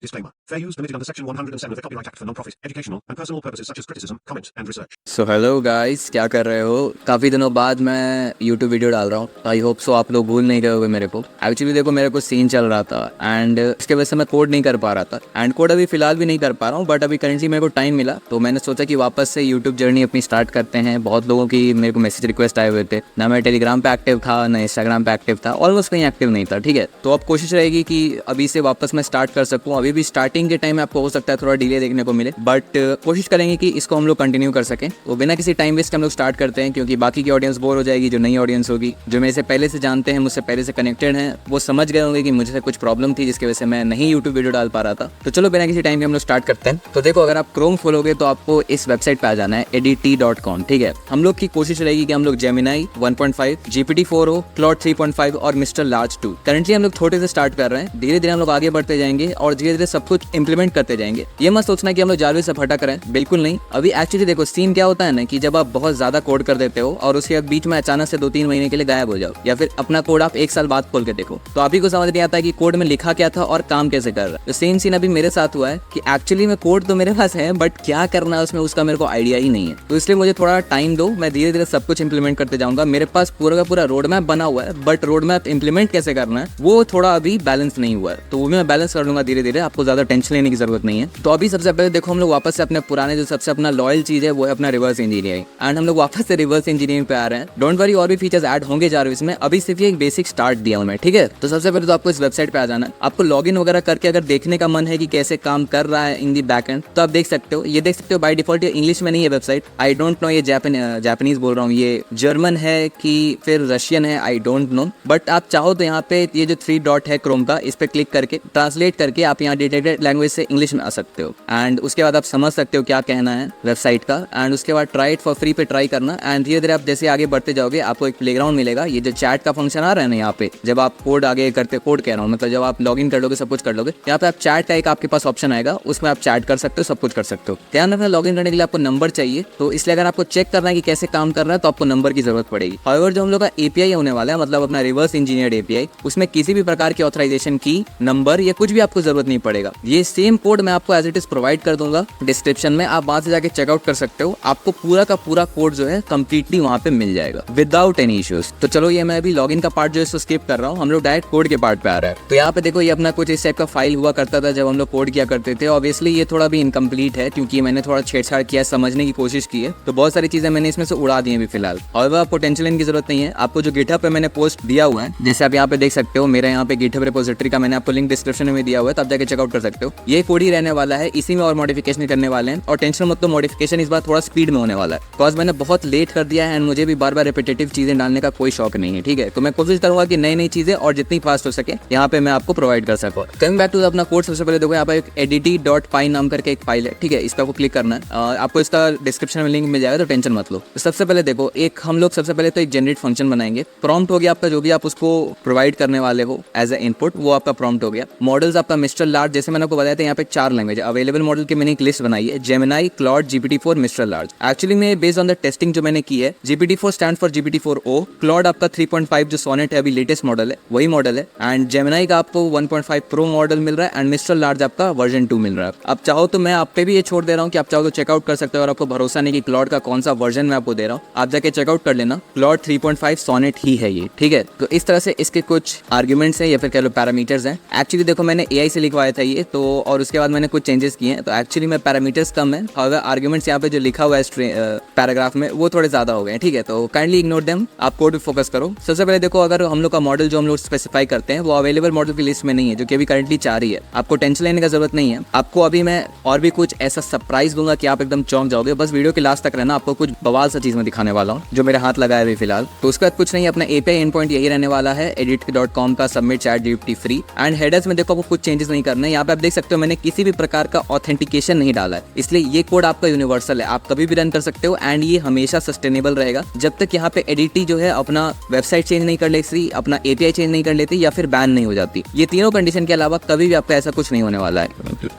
Disclaimer. Fair use permitted under Section 107 of the Copyright Act for non-profit, educational and personal purposes such as criticism, comment and research. So hello guys, क्या कर रहे हो? काफ़ी दिनों बाद मैं YouTube video डाल रहा हूँ। आई होप सो आप लोग भूल नहीं गए होगे मेरे को। एक्चुअली देखो, मेरे को सीन चल रहा था एंड इसके वजह से मैं कोड नहीं कर पा रहा था एंड कोड अभी फ़िलहाल भी नहीं कर पा रहा हूँ, बट अभी करेंटली मेरे को टाइम मिला तो मैंने सोचा कि वापस से यूट्यूब जर्नी अपनी स्टार्ट करते हैं। बहुत लोगों की मेरे को मैसेज रिक्वेस्ट आए हुए थे, ना मैं टेलीग्राम पे एक्टिव था ना इंस्टाग्राम पे एक्टिव था, ऑलमोस्ट कहीं एक्टिव नहीं था। ठीक है, तो अब कोशिश रहेगी कि अभी से वापस मैं स्टार्ट कर सकूँ। अभी भी स्टार्टिंग के टाइम में आपको हो सकता है थोड़ा डिले देखने को मिले, बट कोशिश करेंगे कि इसको हम लोग कंटिन्यू कर सकें। तो बिना किसी टाइम वेस्ट हम लोग स्टार्ट करते हैं, क्योंकि बाकी की ऑडियंस बोर हो जाएगी। जो नई ऑडियंस होगी, जो मेरे से पहले से जानते हैं, मुझसे पहले से कनेक्टेड हैं, वो समझ गए होंगे कि मुझे कुछ प्रॉब्लम थी जिसकी वजह से मैं नहीं यूट्यूब वीडियो डाल पा रहा था। तो चलो बिना किसी टाइम के हम लोग स्टार्ट करते हैं। तो देखो, अगर आप क्रोम खोलोगे तो आपको इस वेबसाइट पे आ जाना है edt.com। ठीक है, हम लोग की कोशिश रहेगी कि हम लोग जेमिनाई 1.5, GPT-4o, Claude 3.5 और मिस्टर लार्ज 2 करंटली हम लोग छोटे से स्टार्ट कर रहे हैं। धीरे धीरे हम लोग आगे बढ़ते जाएंगे और धीरे धीरे सब कुछ इंप्लीमेंट करते जाएंगे। ये मत सोचना कि हम लोग जारवे से भटक रहे हैं, बिल्कुल नहीं। अभी एक्चुअली देखो, सीन क्या होता है ना कि जब आप बहुत ज्यादा कोड कर देते हो और उसके बीच में अचानक से 2-3 महीने के लिए गायब हो जाओ, या फिर अपना कोड आप 1 साल बाद खोल के देखो, तो आप ही को समझ नहीं आता है कि कोड में लिखा क्या था और काम कैसे कर रहा है। तो सेम सीन अभी मेरे साथ हुआ है कि एक्चुअली में कोड तो मेरे पास है, बट क्या करना है उसमें उसका मेरे को आइडिया ही नहीं है। तो इसलिए मुझे थोड़ा टाइम दो, मैं धीरे धीरे सब कुछ इंप्लीमेंट करते जाऊंगा। मेरे पास पूरा का पूरा रोड मैप बना हुआ है, बट रोड मैप इंप्लीमेंट कैसे करना है वो थोड़ा अभी बैलेंस नहीं हुआ है, तो वो मैं बैलेंस कर लूंगा धीरे धीरे। आपको ज्यादा टेंशन लेने की जरूरत नहीं है। तो अभी सबसे पहले देखो, हम लोग वापस से अपने पुराने जो सबसे अपना लॉयल चीज है वो है अपना रिवर्स इंजीनियरिंग, एंड हम लोग वापस से रिवर्स इंजीनियरिंग पे आ रहे हैं। डोंट वरी, और भी फीचर्स ऐड होंगे जारविस में, अभी सिर्फ ये एक बेसिक स्टार्ट दिया हूं मैं। ठीक है, तो सबसे पहले तो आपको इस वेबसाइट पे आ जाना है। आपको लॉगिन वगैरह करके अगर देखने का मन है कि कैसे काम कर रहा है इन दी बैकएंड, तो आप देख सकते हो। ये देख सकते हो बाय डिफॉल्ट ये इंग्लिश में नहीं है वेबसाइट। आई डोंट नो ये जापानीज बोल रहा हूँ, ये जर्मन है कि फिर रशियन है, आई डोंट नो। बट आप चाहो तो यहाँ पे ये जो 3 डॉट है क्रोम का, इस पे क्लिक करके ट्रांसलेट करके आप यहाँ डिटेक्टेड लैंग्वेज से इंग्लिश में आ सकते हो, एंड उसके बाद आप समझ सकते हो क्या कहना है वेबसाइट का। एंड उसके बाद ट्राई इट फॉर फ्री पे ट्राई करना, एंड धीरे धीरे आप जैसे आगे बढ़ते जाओगे आपको एक प्लेग्राउंड मिलेगा। ये जो चैट का फंक्शन आ रहा है ना यहाँ पे, जब आप कोड आगे करते, कोड कह रहा हूँ मतलब जब आप लॉग इन कर लोगे, सब कुछ कर लोगे, यहाँ पे आप चैट का एक आपके पास ऑप्शन आएगा, उसमें आप चैट कर सकते हो, सब कुछ कर सकते हो। ध्यान रखना, लॉग इन करने के लिए आपको नंबर चाहिए, तो इसलिए अगर आपको चेक करना है कि कैसे काम कर रहा है तो आपको नंबर की जरूरत पड़ेगी। हाउएवर जो हम लोग का एपीआई होने वाला है, मतलब अपना रिवर्स इंजीनियर्ड एपीआई, उसमें किसी भी प्रकार की ऑथराइजेशन की, नंबर या कुछ भी आपको जरूरत नहीं पड़ेगा। ये सेम कोड मैं आपको एज इट इज प्रोवाइड कर दूंगा डिस्क्रिप्शन में, आप वहां से जाके चेकआउट कर सकते हो। आपको पूरा का पूरा कोड जो है कंप्लीटली वहां पे मिल जाएगा विदाउट एनी इश्यूज। तो चलो, ये मैं अभी लॉगिन का पार्ट जो है स्किप कर रहा हूँ, हम लोग डायरेक्ट कोड के पार्ट पे आ रहा है। तो यहाँ पे देखो, ये अपना कुछ इस टाइप का फाइल हुआ करता था जब हम लोग कोड किया करते थे। ऑब्वियसली ये थोड़ा भी इनकम्प्लीट है, क्योंकि मैंने थोड़ा छेड़छाड़ किया, समझने की कोशिश की है, तो बहुत सारी चीजें मैंने इसमें से उड़ा दी है फिलहाल। और आपको टेंशन लेने की जरूरत नहीं है। आपको जो गिटहब पे मैंने पोस्ट दिया हुआ है, जैसे आप यहाँ पे देख सकते हो, मेरा यहाँ पे गिटहब रिपोजिटरी का मैंने आपको लिंक डिस्क्रिप्शन में दिया हुआ है, तो आप जाके चेकआउट कर सकते हो। ये कोड ही रहने वाला है, इसी में और मॉडिफिकेशन करने वाले हैं, और टेंशन मत लो, मॉडिफिकेशन इस बार थोड़ा स्पीड में होने वाला है, बिकॉज मैंने बहुत लेट कर दिया है एंड मुझे भी बार बार रिपीटेटिव चीजें डालने का कोई शौक नहीं है। ठीक है, तो मैं कोशिश करूंगा कि नई नई चीजें और जितनी फास्ट हो सके यहाँ पे मैं आपको प्रोवाइड कर सकूँ। कमिंग बैक टू अपना कोड, सबसे पहले देखो यहाँ पे एक edt.py नाम करके एक फाइल है। ठीक है, इस पर आपको क्लिक करना है, आपको इसका डिस्क्रिप्शन में लिंक मिल जाएगा, तो टेंशन मत लो। तो सबसे पहले देखो, एक हम लोग सबसे पहले तो एक जनरेट फंक्शन बनाएंगे। प्रॉम्प्ट हो गया आपका, जो भी आप उसको प्रोवाइड करने वाले हो एज ए इनपुट, वो आपका प्रॉम्प्ट हो गया। मॉडल्स आपका मिस्टर लार्ज, जैसे मैंने आपको बताया था, यहाँ पे 4 लैंग्वेज अवेलेबल मॉडल की मैंने एक लिस्ट बनाई है, Gemini, Claude, GPT-4, mister large. Actually में बेस्ड ऑन द टेस्टिंग जो मैंने की है, GPT-4 stand for GPT-4o, Claude आपका 3.5 जो सोनेट है अभी लेटेस्ट मॉडल है वही मॉडल है, एंड जेमिनाई का आपको 1.5 प्रो मॉडल मिल रहा है, एंड मिस्टर लार्ज आपका वर्जन 2 मिल रहा है। अब चाहो तो मैं आप पे भी ये छोड़ दे रहा हूँ कि आप चाहो तो चेकआउट कर सकते हो, और आपको भरोसा नहीं कि क्लॉड का कौन सा वर्जन मैं आपको दे रहा हूँ, आप जाके चेकआउट कर लेना। क्लॉड 3.5 सोनेट ही है ये। ठीक है, तो इस तरह से इसके कुछ आर्ग्यूमेंट्स हैं या फिर कह लो पैरामीटर्स हैं। एक्चुअली देखो, मैंने एआई से लिखवाया था ये तो, और उसके बाद मैंने कुछ चेंजेस किए हैं, तो एक्चुअली में पैरामीटर्स कम है, और आर्ग्यूमेंट्स यहाँ पे जो लिखा हुआ है पैराग्राफ में वो थोड़े ज्यादा हो गए हैं। ठीक है, तो काइंडली इग्नोर देम, आप कोड पे फोकस करो। सबसे पहले देखो, अगर हम लोग का मॉडल जो हम लोग स्पेसिफाई करते हैं वो अवेलेबल मॉडल की लिस्ट में नहीं है, जो कि अभी करंटली 4 ही है। आपको टेंशन लेने का जरूरत नहीं है। आपको अभी मैं और भी कुछ ऐसा सरप्राइज दूंगा कि आप एकदम चौंक जाओगे। बस वीडियो के लास्ट तक रहना, आपको कुछ बवाल सा चीज में दिखाने वाला हूँ जो मेरे हाथ लगाए हुए फिलहाल। तो उसके बाद कुछ नहीं, अपना एपीआई एंड पॉइंट यही रहने वाला है, edit.com का submit chat GPT free. And headers में देखो, आपको कुछ चेंजेस नहीं करना है। यहाँ पे आप देख सकते हो, मैंने किसी भी प्रकार का ऑथेंटिकेशन नहीं डाला है, इसलिए ये कोड आपका यूनिवर्सल है, आप कभी भी रन कर सकते हो, एंड ये हमेशा सस्टेनेबल रहेगा जब तक यहाँ पे एडिटी जो है अपना वेबसाइट चेंज नहीं कर लेती, अपना एपीआई चेंज नहीं कर लेती, या फिर बैन नहीं हो जाती। ये तीनों कंडीशन के अलावा कभी भी आपका ऐसा कुछ नहीं होने वाला है।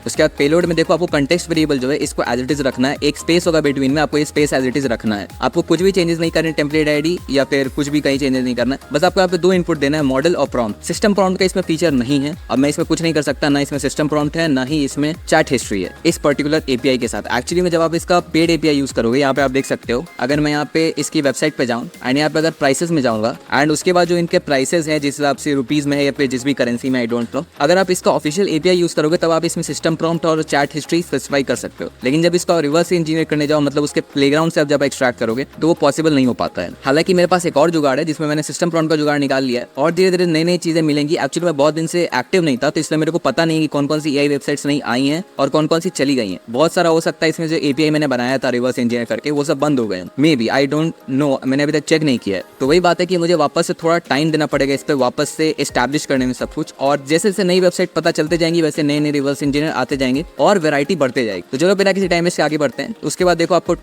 उसके बाद पेलोड में देखो, आपको कंटेक्स्ट वेरिएबल जो है इसको एज इट इज रखना है, एक स्पेस होगा बिटवीन में, आपको ये स्पेस एज इट इज रखना है। आपको कुछ भी चेंजेस नहीं करने, टेम्पलेट आईडी या फिर कुछ भी कहीं चेंजेस नहीं करना है। बस आपको यहाँ पे 2 इनपुट देना है, मॉडल और प्रॉम्प्ट। सिस्टम प्रॉम्प्ट का इसमें फीचर नहीं है, अब मैं इसमें कुछ नहीं कर सकता, ना इसे इसमें सिस्टम प्रॉम्प्ट है, ना ही इसमें चैट हिस्ट्री है इस पर्टिकुलर एपीआई के साथ। एक्चुअली में जब आप इसका पेड एपीआई यूज करोगे, यहाँ पे आप देख सकते हो, अगर मैं यहाँ पे इसकी वेबसाइट पे जाऊँ एंड यहाँ पे अगर प्राइसेस में जाऊँगा एंड उसके बाद जो इनके प्राइसेस हैं जिस हिसाब से रुपीज में है या फिर जिस भी करेंसी में, आई डोंट नो, अगर आप इसका ऑफिशियल एपीआई यूज करोगे तब आप इसमें सिस्टम प्रॉम्प्ट और चैट हिस्ट्री स्पेसिफाई कर सकते हो। लेकिन जब इसका रिवर्स इंजीनियर करने जाओ, मतलब उसके प्लेग्राउंड से आप जब एक्सट्रैक्ट करोगे तो वो पॉसिबल नहीं हो पाता है। हालांकि मेरे पास एक और जुगाड़ है जिसमें मैंने सिस्टम प्रॉम्प्ट का जुगाड़ निकाल लिया है और धीरे धीरे नई नई चीजें मिलेंगी। एक्चुअली मैं बहुत दिन से एक्टिव नहीं था तो इसलिए मेरे को पता नहीं कि कौन कौन सी एआई वेबसाइट्स नई आई हैं और कौन कौन सी चली गई हैं। बहुत सारा हो सकता है इसमें जो एपीआई मैंने बनाया था रिवर्स इंजीनियर करके वो सब बंद हो गए, may be, I don't know, मैंने अभी तक चेक नहीं किया है। तो वही बात है कि मुझे वापस से थोड़ा टाइम देना पड़ेगा इस पर वापस से एस्टैब्लिश करने में सब कुछ, और जैसे जैसे नई वेबसाइट पता चलते जाएंगी वैसे नए नए रिवर्स इंजीनियर आते जाएंगे और वैरायटी बढ़ते जाएगी। तो चलो बिना किसी टाइम से आगे बढ़ते हैं। उसके बाद देखो आपको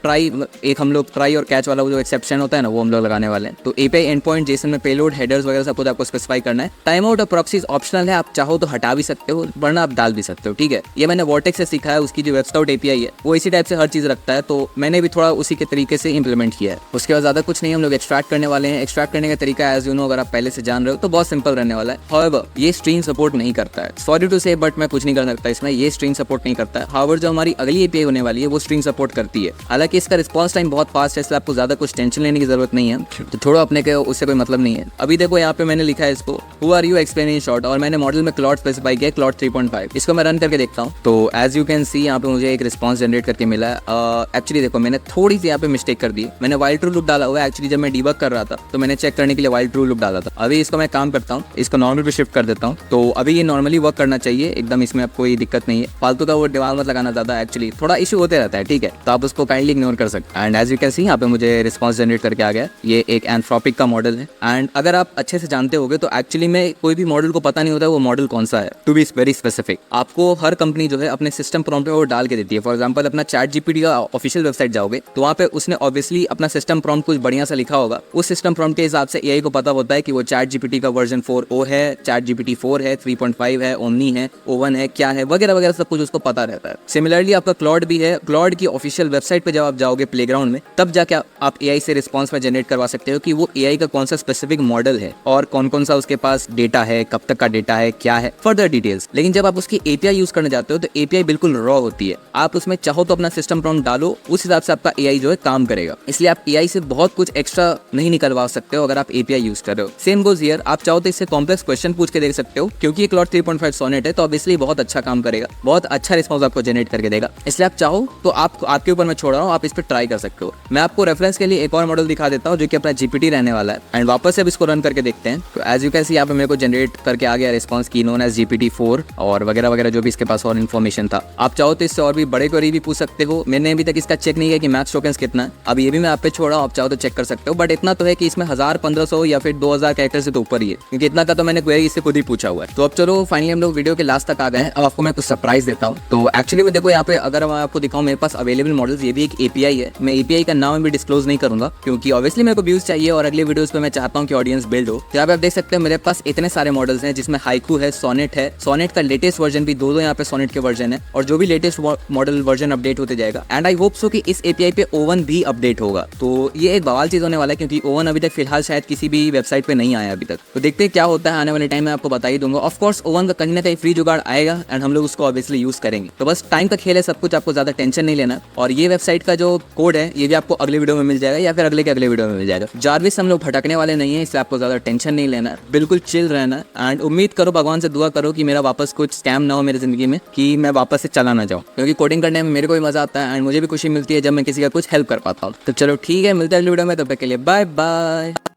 हम लोग ट्राई और कैच वाला वो जो एक्सेप्शन होता है ना वो हम लोग लगाने वाले हैं। तो एपीआई एंड पॉइंट जेसन में पेलोड हेडर्स वगैरह सब कुछ आपको स्पेसिफाई करना है। टाइम आउट और प्रॉक्सीज ऑप्शनल है, आप चाहो तो हटा भी सकते हो वरना आप डाल भी सकते हो, ठीक है। ये मैंने वर्टेक्स से सीखा है, उसकी जो वेबसाइट एपीआई है वो इसी टाइप से हर चीज रखता है, तो मैंने भी थोड़ा उसी के तरीके से इंप्लीमेंट किया है। उसके बाद ज्यादा कुछ नहीं, हम लोग एक्सट्रैक्ट करने वाले हैं। एक्सट्रैक्ट करने का तरीका एज यू नो अगर आप पहले से जान रहे हो तो बहुत सिंपल रहने वाला है। हाउएवर ये स्ट्रीम सपोर्ट नहीं करता है, सॉरी टू से, बट मैं कुछ नहीं कर सकता इसमें, ये स्ट्रीम सपोर्ट नहीं करता है। हाउएवर जो हमारी अगली एपीआई होने वाली है वो स्ट्रीम सपोर्ट करती है। हालांकि इसका रिस्पॉन्स टाइम बहुत फास्ट है, इसलिए आपको ज्यादा कुछ टेंशन लेने की जरूरत नहीं है, तो छोड़ो अपने के, उससे कोई मतलब नहीं है। अभी देखो यहाँ पे मैंने लिखा है इसको who are you explain in short, और मैंने मॉडल में क्लॉड स्पेसिफाई किया, क्लॉड 3.5। इसको मैं रन करके देखता हूँ तो एज यू कैन सी यहाँ पे मुझे एक रिस्पॉन्स जनरेट करके मिला है। एक्चुअली देखो मैंने थोड़ी सी यहाँ पे मिस्टेक कर दी, मैंने वाइल ट्रू लूप डाला हुआ है। एक्चुअली जब मैं डीबग कर रहा था तो मैंने चेक करने के लिए वाइल ट्रू लूप डाला था। अभी इसको मैं काम करता हूँ, इसको नॉर्मल पे शिफ्ट कर देता हूँ, तो अभी ये नॉर्मली वर्क करना चाहिए एकदम, इसमें आपको कोई दिक्कत नहीं है। फालतू का वो दिमाग मत लगाना ज्यादा, एक्चुअली थोड़ा इशू होते रहता है, ठीक है, तो आप उसको काइंडली इग्नोर कर सकते हैं। And as you can see यहाँ पे मुझे रिस्पॉन्स जनरेट करके आ गया। ये एक एंथ्रोपिक का मॉडल है एंड अगर आप अच्छे से जानते होगे तो एक्चुअली में कोई भी मॉडल को पता नहीं होता वो मॉडल कौन सा है। टू बी वेरी स्पेसिफिक, आपको हर कंपनी जो है अपने सिस्टम प्रॉम्प्ट में वो डाल के देती है। फॉर एग्जांपल अपना चैट जीपीटी का ऑफिशियल वेबसाइट जाओगे तो वहाँ पे उसने ऑब्वियसली अपना सिस्टम प्रॉम्प्ट कुछ बढ़िया सा लिखा होगा। उस सिस्टम प्रॉम्प्ट के हिसाब से एआई को पता होता है कि वो चैट जीपीटी का वर्जन 4o है, चैट जीपीटी 4 है, 3.5 है, ओमनी है, ओवन है, क्या है वगैरह वगैरह सब कुछ उसको पता रहता है। सिमिलरली आपका क्लॉड भी है, क्लॉड की ऑफिशियल वेबसाइट पे जब आप जाओगे प्लेग्राउंड में तब जाके आप एआई से रिस्पॉन्स में जनरेट करवा सकते हो कि वो एआई का कौन सा स्पेसिफिक मॉडल है और कौन कौन सा उसके पास डेटा है, कब तक का डेटा है, क्या है, फर्दर डिटेल्स। लेकिन जब आप उसकी एपीआई यूज करने जाते हो तो एपीआई बिल्कुल रॉ होती है, आप उसमें चाहो तो अपना सिस्टम प्रॉम्प्ट डालो, उस हिसाब से आपका एआई जो है काम करेगा। इसलिए आप एआई से बहुत कुछ एक्स्ट्रा नहीं निकलवा सकते हो अगर आप एपीआई यूज कर रहे हो। सेम गोज हियर, आप चाहो तो इससे कॉम्प्लेक्स क्वेश्चन पूछ के देख सकते हो, क्योंकि ये क्लॉड 3.5 सोनेट है तो ऑब्वियसली बहुत अच्छा काम करेगा, बहुत अच्छा रिस्पॉन्स आपको जनरेट करके देगा। इसलिए आप चाहो तो आपके ऊपर मैं छोड़ रहा हूँ, आप इस पर ट्राई कर सकते हो। मैं आपको रेफरेंस के लिए एक और मॉडल दिखा देता हूँ जो कि अपना जीपीटी रहने वाला है एंड वापस से अब इसको रन करके देखते हैं। तो एज यू कैन सी यहाँ पे मेरे को जनरेट करके आ गया रिस्पॉन्स की नोन एज GPT-4 और वगैरह वगैरह जो भी इसके पास और इन्फॉर्मेशन था। आप चाहो तो इससे और भी बड़े क्वेरी भी पूछ सकते हो। मैंने अभी तक इसका चेक नहीं किया कि मैक्स टोकन्स कितना है, अब ये भी मैं आप पे छोड़ा हूँ, आप चाहो तो चेक कर सकते हो। बट इतना तो है कि इसमें 1000-1500 या फिर 2000 कैरेक्टर से तो ऊपर ही है, क्योंकि इतना का तो मैंने क्वेरी इससे खुद ही पूछा हुआ है। तो अब चलो फाइनली हम लोग वीडियो के लास्ट तक आ गए हैं। अब आपको मैं कुछ सरप्राइज देता हूँ। तो एक्चुअली में देखो यहाँ पे अगर मैं आपको दिखाऊँ मेरे पास अवेलेबल मॉडल्स, ये भी एक एपीआई है। मैं एपीआई का नाम भी डिस्क्लोज नहीं करूंगा क्योंकि ऑब्वियसली मेरे को व्यूज चाहिए और अगले वीडियोस पे मैं चाहता हूँ कि ऑडियंस बिल्ड हो। यहाँ पे आप देख सकते हैं मेरे पास इतने सारे मॉडल्स हैं जिसमें हाइकू है, सोनेट है, सोनेट का लेटेस्ट वर्जन भी दो यहाँ पे सोनेट के वर्जन है और जो भी लेटेस्ट मॉडल वर्जन अपडेट होते जाएगा। एंड आई होप सो कि इस एपीआई पे ओवन भी अपडेट होगा। तो ये एक बवाल चीज होने वाला है क्योंकि ओवन अभी तक फिलहाल शायद किसी भी वेबसाइट पे नहीं आया अभी तक। तो देखते हैं क्या होता है, आने वाले टाइम में आपको बता ही दूंगा। ऑफ कोर्स ओवन का कहीं ना कहीं फ्री जुगाड़ आएगा एंड हम लोग उसको ऑब्वियसली यूज करेंगे। तो बस टाइम का खेल है सब कुछ, आपको ज्यादा टेंशन नहीं लेना। और ये वेबसाइट का जो कोड है ये भी आपको अगले वीडियो में मिल जाएगा या फिर अगले के अगले वीडियो में मिल जाएगा। जारविस हम लोग भटकने वाले नहीं है, इसलिए आपको ज्यादा टेंशन नहीं लेना, बिल्कुल चिल रहना। एंड उम्मीद करो, भगवान से दुआ करो कि मेरा वापस कुछ स्कैम ना हो मेरी जिंदगी में, कि मैं वापस से चला ना जाऊँ, क्योंकि कोडिंग करने में मेरे को भी मजा आता है एंड मुझे भी खुशी मिलती है जब मैं किसी का कुछ हेल्प कर पाता हूँ। तो चलो ठीक है, मिलते हैं अगले वीडियो में, तब तक के लिए बाय बाय।